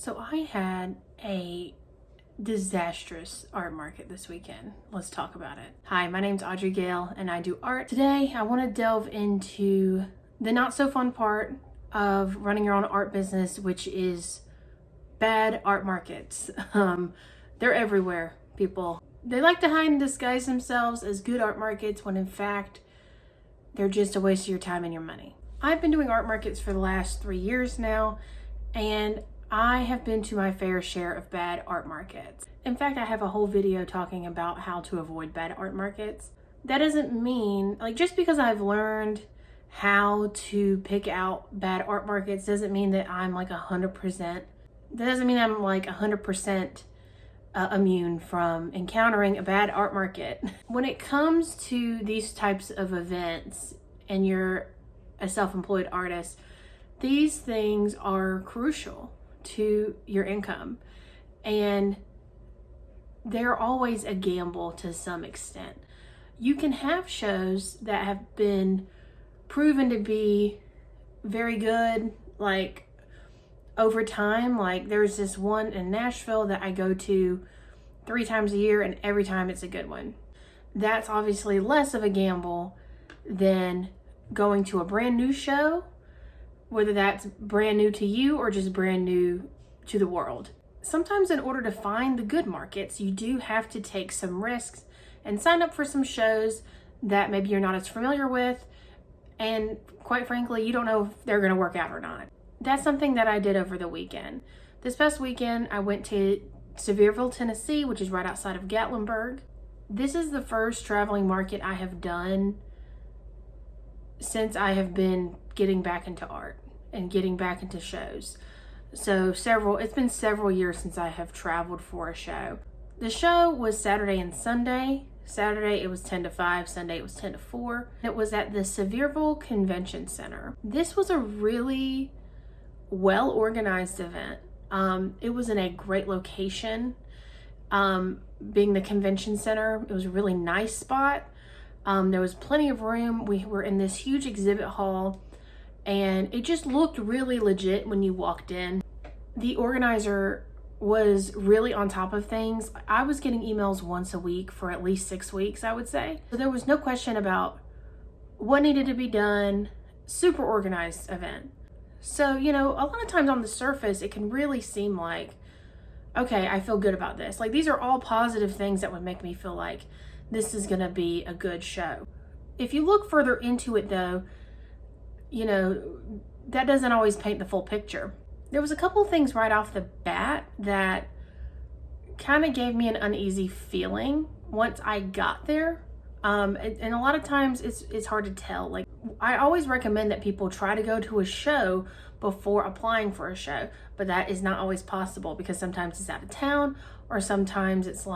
So I had a disastrous art market this weekend. Let's talk about it. Hi, my name's AudreyGale and I do art. Today I want to delve into the not so fun part of running your own art business, which is bad art markets. They're everywhere, people. They like to hide and disguise themselves as good art markets when in fact they're just a waste of your time and your money. I've been doing art markets for the last 3 years now, and I have been to my fair share of bad art markets. In fact, I have a whole video talking about how to avoid bad art markets. That doesn't mean, just because I've learned how to pick out bad art markets doesn't mean that I'm 100%. That doesn't mean I'm 100% immune from encountering a bad art market. When it comes to these types of events and you're a self-employed artist, these things are crucial to your income, and they're always a gamble to some extent. You can have shows that have been proven to be very good, over time. There's this one in Nashville that I go to 3 times a year, and every time it's a good one. That's obviously less of a gamble than going to a brand new show, whether that's brand new to you or just brand new to the world. Sometimes in order to find the good markets, you do have to take some risks and sign up for some shows that maybe you're not as familiar with, and quite frankly, you don't know if they're going to work out or not. That's something that I did over the weekend. This past weekend, I went to Sevierville, Tennessee, which is right outside of Gatlinburg. This is the first traveling market I have done since I have been getting back into art and getting back into shows. So it's been several years since I have traveled for a show. The show was Saturday and Sunday. Saturday it was 10 to 5, Sunday it was 10 to 4. It was at the Sevierville Convention Center. This was a really well-organized event. It was in a great location. Being the convention center, it was a really nice spot. There was plenty of room. We were in this huge exhibit hall, and it just looked really legit when you walked in. The organizer was really on top of things. I was getting emails once a week for at least 6 weeks, I would say. So there was no question about what needed to be done. Super organized event. So, a lot of times on the surface, it can really seem like, okay, I feel good about this. These are all positive things that would make me feel like this is going to be a good show. If you look further into it though, that doesn't always paint the full picture. There was a couple of things right off the bat that kind of gave me an uneasy feeling once I got there. And a lot of times it's hard to tell. I always recommend that people try to go to a show before applying for a show, but that is not always possible because sometimes it's out of town, or sometimes it's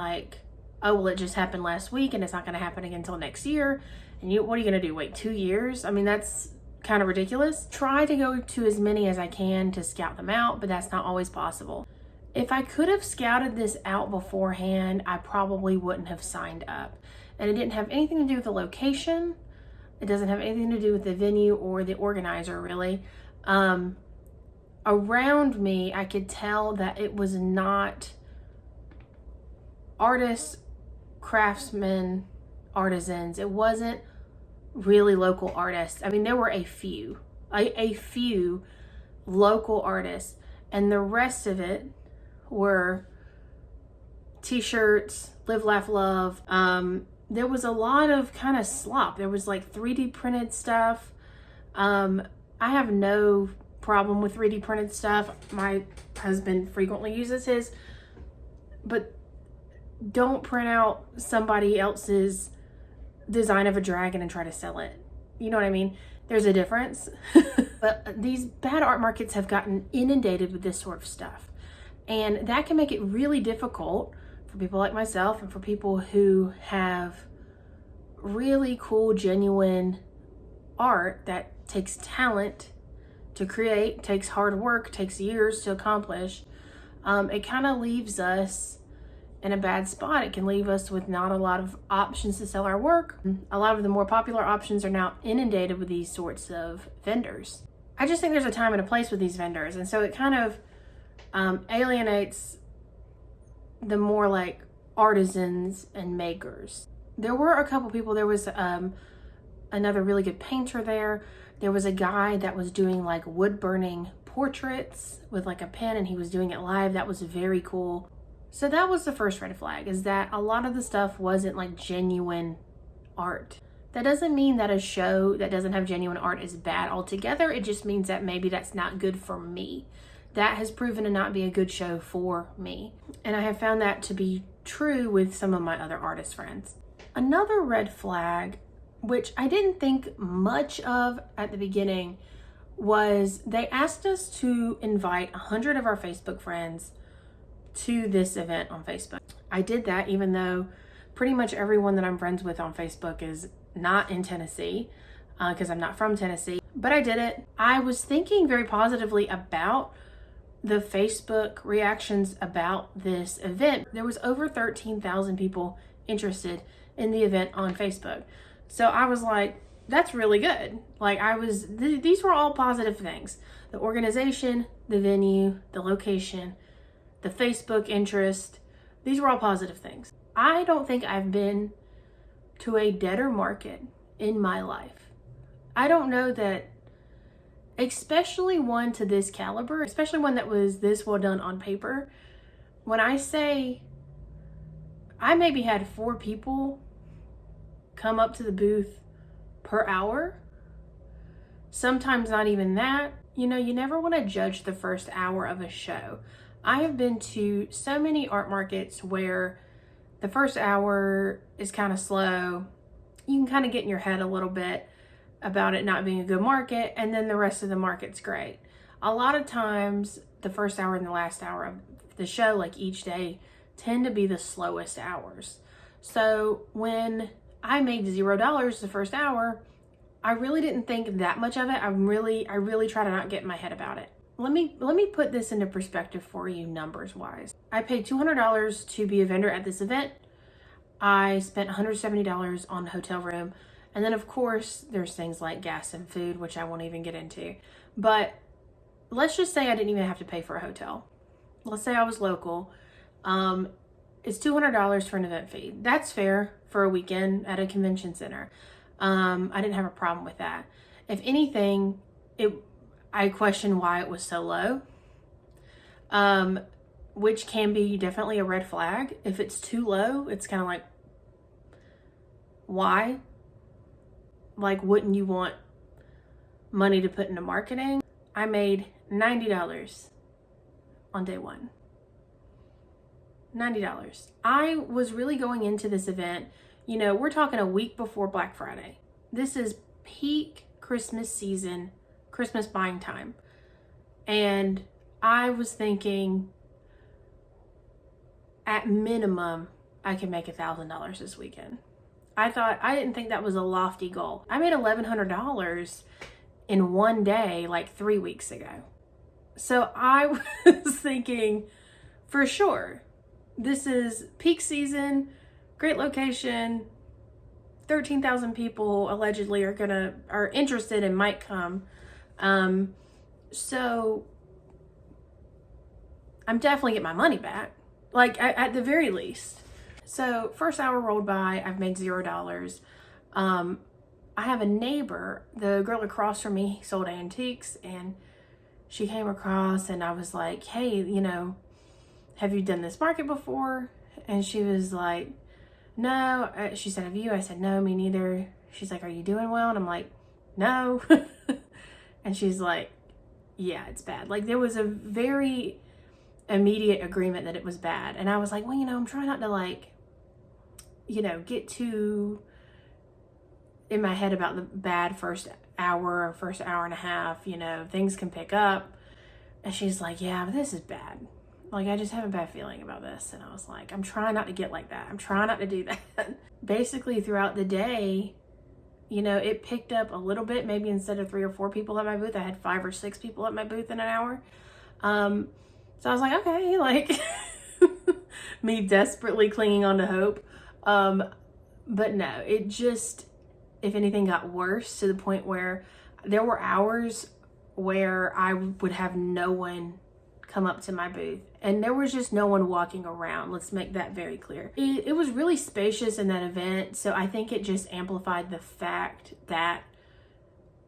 oh, well, it just happened last week and it's not going to happen again until next year. And what are you going to do? Wait 2 years? That's kind of ridiculous. Try to go to as many as I can to scout them out, but that's not always possible. If I could have scouted this out beforehand, I probably wouldn't have signed up. And it didn't have anything to do with the location. It doesn't have anything to do with the venue or the organizer, really. Around me, I could tell that it was not artists, craftsmen, artisans. It wasn't really local artists. There were a few local artists, and the rest of it were t-shirts, live, laugh, love. There was a lot of kind of slop. There was 3D printed stuff. I have no problem with 3D printed stuff. My husband frequently uses his, but don't print out somebody else's design of a dragon and try to sell it. You know what I mean? There's a difference. But these bad art markets have gotten inundated with this sort of stuff. And that can make it really difficult for people like myself and for people who have really cool, genuine art that takes talent to create, takes hard work, takes years to accomplish. It kind of leaves us in a bad spot. It can leave us with not a lot of options to sell our work. A lot of the more popular options are now inundated with these sorts of vendors. I just think there's a time and a place with these vendors, and so it kind of alienates the more like artisans and makers. There were a couple people. There was another really good painter there. There was a guy that was doing like wood burning portraits with like a pen, and he was doing it live. That was very cool. So that was the first red flag, is that a lot of the stuff wasn't like genuine art. That doesn't mean that a show that doesn't have genuine art is bad altogether. It just means that maybe that's not good for me. That has proven to not be a good show for me. And I have found that to be true with some of my other artist friends. Another red flag, which I didn't think much of at the beginning, was they asked us to invite 100 of our Facebook friends to this event on Facebook. I did that even though pretty much everyone that I'm friends with on Facebook is not in Tennessee, because I'm not from Tennessee, but I did it. I was thinking very positively about the Facebook reactions about this event. There was over 13,000 people interested in the event on Facebook. So I was like, that's really good. Like these were all positive things. The organization, the venue, the location, the Facebook interest, these were all positive things. I don't think I've been to a deader market in my life. I don't know that, especially one to this caliber, especially one that was this well done on paper. When I say I maybe had 4 people come up to the booth per hour, sometimes not even that. You know, you never want to judge the first hour of a show. I have been to so many art markets where the first hour is kind of slow. You can kind of get in your head a little bit about it not being a good market, and then the rest of the market's great. A lot of times, the first hour and the last hour of the show, like each day, tend to be the slowest hours. So when I made $0 the first hour, I really didn't think that much of it. I really try to not get in my head about it. Let me put this into perspective for you numbers wise. I paid $200 to be a vendor at this event. I spent $170 on hotel room. And then of course there's things like gas and food, which I won't even get into. But let's just say I didn't even have to pay for a hotel. Let's say I was local. It's $200 for an event fee. That's fair for a weekend at a convention center. I didn't have a problem with that. If anything, I question why it was so low, which can be definitely a red flag. If it's too low, it's kind of like, why? Like, wouldn't you want money to put into marketing? I made $90 on day one. $90. I was really going into this event, you know, we're talking a week before Black Friday. This is peak Christmas season, Christmas buying time. And I was thinking, at minimum, I can make $1,000 this weekend. I didn't think that was a lofty goal. I made $1,100 in one day, like 3 weeks ago. So I was thinking, for sure, this is peak season, great location, 13,000 people allegedly are interested and might come. So I'm definitely getting my money back, like at the very least. So first hour rolled by, I've made $0. I have a neighbor, the girl across from me sold antiques, and she came across and I was like, hey, you know, have you done this market before? And she was like, no. She said, have you? I said, no, me neither. She's like, are you doing well? And I'm like, no. And she's like, yeah, it's bad. Like, there was a very immediate agreement that it was bad. And I was like, well, you know, I'm trying not to, like, you know, get too in my head about the bad first hour or first hour and a half. You know, things can pick up. And she's like, yeah, but this is bad. Like, I just have a bad feeling about this. And I was like, I'm trying not to get like that. I'm trying not to do that. Basically, throughout the day, you know, it picked up a little bit. Maybe instead of 3 or 4 people at my booth, I had 5 or 6 people at my booth in an hour. So I was like, okay, like, me desperately clinging on to hope. But no, it just, if anything, got worse to the point where there were hours where I would have no one come up to my booth, and there was just no one walking around. Let's make that very clear. It was really spacious in that event, so I think it just amplified the fact that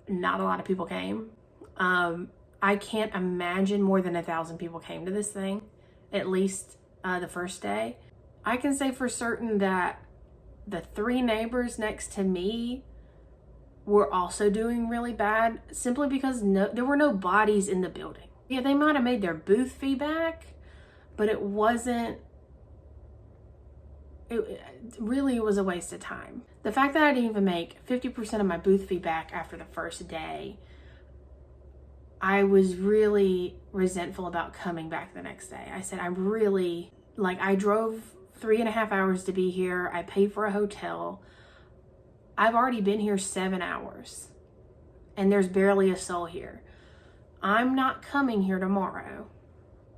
not a lot of people came. I can't imagine more than 1,000 people came to this thing, at least the first day. I can say for certain that the 3 neighbors next to me were also doing really bad, simply because there were no bodies in the building. Yeah, they might have made their booth fee back, but it really was a waste of time. The fact that I didn't even make 50% of my booth fee back after the first day, I was really resentful about coming back the next day. I said, I drove 3.5 hours to be here. I paid for a hotel. I've already been here 7 hours and there's barely a soul here. I'm not coming here tomorrow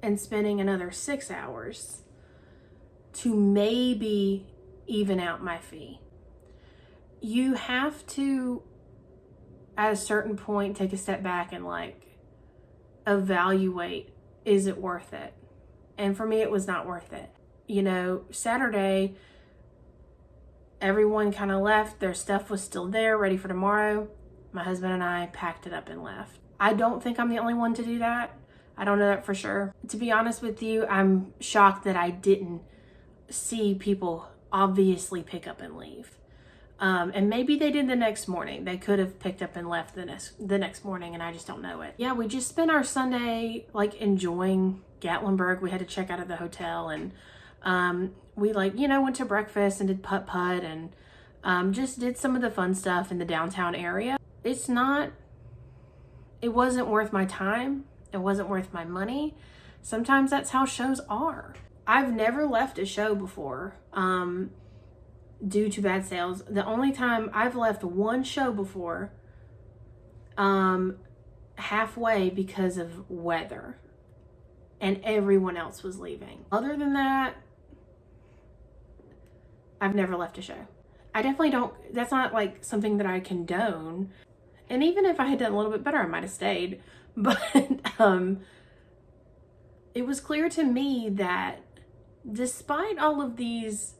and spending another 6 hours to maybe even out my fee. You have to, at a certain point, take a step back and evaluate, is it worth it? And for me, it was not worth it. You know, Saturday, everyone kind of left. Their stuff was still there, ready for tomorrow. My husband and I packed it up and left. I don't think I'm the only one to do that. I don't know that for sure. To be honest with you, I'm shocked that I didn't see people obviously pick up and leave. And maybe they did the next morning. They could have picked up and left the next morning, and I just don't know it. Yeah, we just spent our Sunday enjoying Gatlinburg. We had to check out of the hotel, and we went to breakfast and did putt-putt and just did some of the fun stuff in the downtown area. It wasn't worth my time. It wasn't worth my money. Sometimes that's how shows are. I've never left a show before due to bad sales. The only time I've left one show before halfway because of weather, and everyone else was leaving. Other than that, I've never left a show. I definitely don't, that's not something that I condone. And even if I had done a little bit better, I might have stayed. But it was clear to me that despite all of these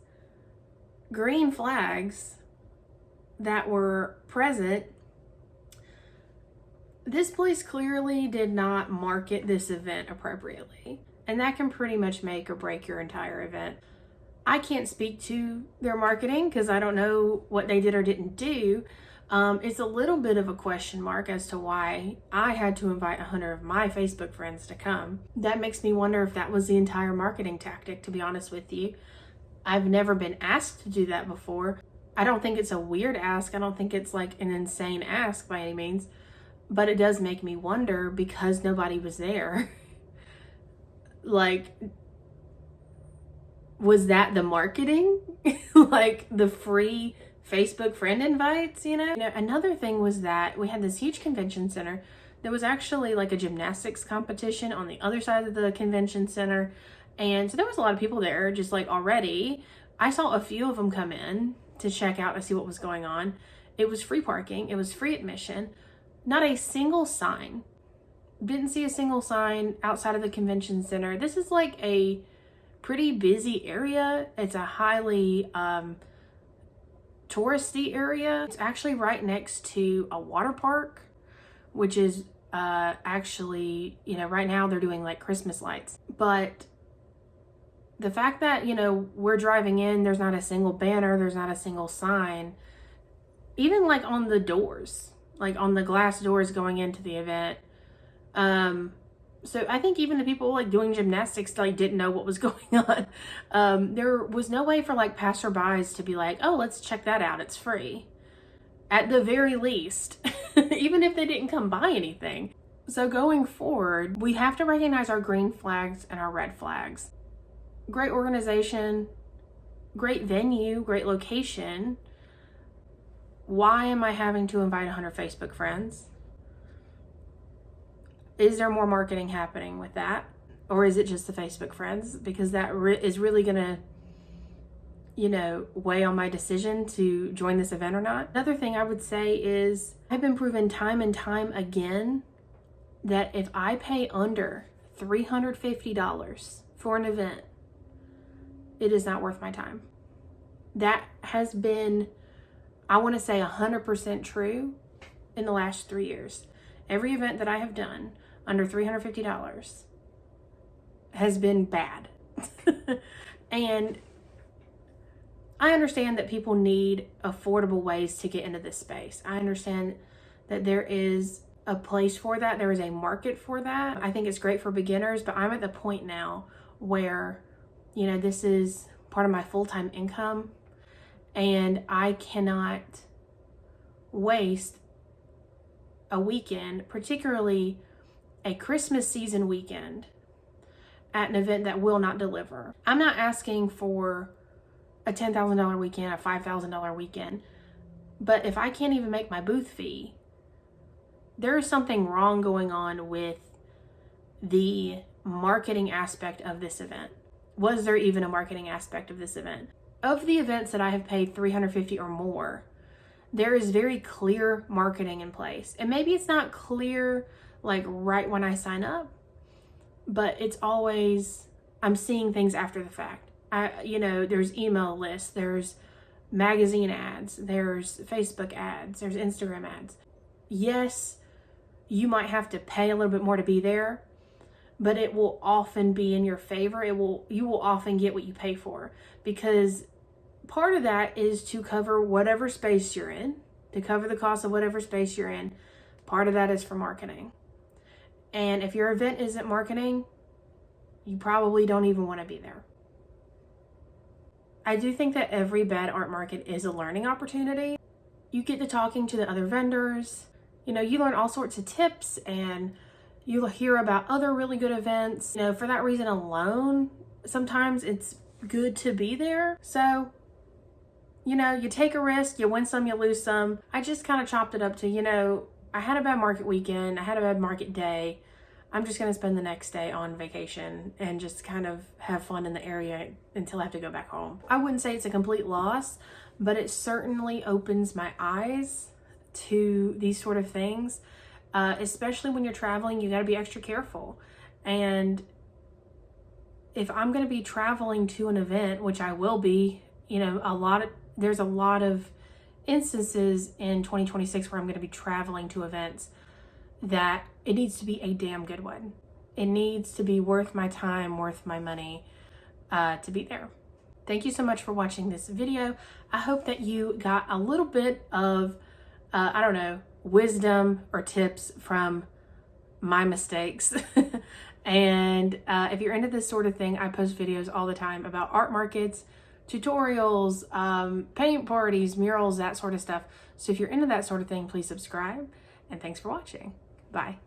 green flags that were present, this place clearly did not market this event appropriately. And that can pretty much make or break your entire event. I can't speak to their marketing because I don't know what they did or didn't do. It's a little bit of a question mark as to why I had to invite 100 of my Facebook friends to come. That makes me wonder if that was the entire marketing tactic, to be honest with you. I've never been asked to do that before. I don't think it's a weird ask. I don't think it's an insane ask by any means, but it does make me wonder because nobody was there. Was that the marketing? The free Facebook friend invites, Another thing was that we had this huge convention center. There was actually a gymnastics competition on the other side of the convention center. And so there was a lot of people there just already. I saw a few of them come in to check out and see what was going on. It was free parking. It was free admission. Not a single sign. Didn't see a single sign outside of the convention center. This is a pretty busy area. It's a highly touristy area. It's actually right next to a water park, which is actually, right now they're doing Christmas lights. But the fact that, we're driving in, there's not a single banner, there's not a single sign, even on the doors, on the glass doors going into the event. So I think even the people doing gymnastics didn't know what was going on. There was no way for passerbys to be oh, let's check that out, it's free. At the very least, even if they didn't come buy anything. So going forward, we have to recognize our green flags and our red flags. Great organization, great venue, great location. Why am I having to invite 100 Facebook friends? Is there more marketing happening with that? Or is it just the Facebook friends? Because that is really going to, weigh on my decision to join this event or not. Another thing I would say is I've been proven time and time again that if I pay under $350 for an event, it is not worth my time. That has been, I want to say, 100% true in the last 3 years. Every event that I have done under $350 has been bad. And I understand that people need affordable ways to get into this space. I understand that there is a place for that. There is a market for that. I think it's great for beginners, but I'm at the point now where, you know, this is part of my full-time income, and I cannot waste a weekend, particularly a Christmas season weekend, at an event that will not deliver. I'm not asking for a $10,000 weekend, a $5,000 weekend, but if I can't even make my booth fee, there is something wrong going on with the marketing aspect of this event. Was there even a marketing aspect of this event? Of the events that I have paid $350 or more, there is very clear marketing in place. And maybe it's not clear like right when I sign up, but it's always, I'm seeing things after the fact. There's email lists, there's magazine ads, there's Facebook ads, there's Instagram ads. Yes, you might have to pay a little bit more to be there, but it will often be in your favor. You will often get what you pay for, because part of that is to cover whatever space you're in, to cover the cost of whatever space you're in. Part of that is for marketing. And if your event isn't marketing, you probably don't even want to be there. I do think that every bad art market is a learning opportunity. You get to talking to the other vendors. You learn all sorts of tips, and you'll hear about other really good events. For that reason alone, sometimes it's good to be there. So, you take a risk, you win some, you lose some. I just kind of chopped it up to, I had a bad market weekend, I had a bad market day. I'm just going to spend the next day on vacation and just kind of have fun in the area until I have to go back home. I wouldn't say it's a complete loss, but it certainly opens my eyes to these sort of things. Especially when you're traveling, you got to be extra careful. And if I'm going to be traveling to an event, which I will be, there's a lot of instances in 2026 where I'm going to be traveling to events that it needs to be a damn good one. It needs to be worth my time, worth my money to be there. Thank you so much for watching this video. I hope that you got a little bit of, wisdom or tips from my mistakes. And if you're into this sort of thing, I post videos all the time about art markets, tutorials, paint parties, murals, that sort of stuff. So if you're into that sort of thing, please subscribe, and thanks for watching. Bye.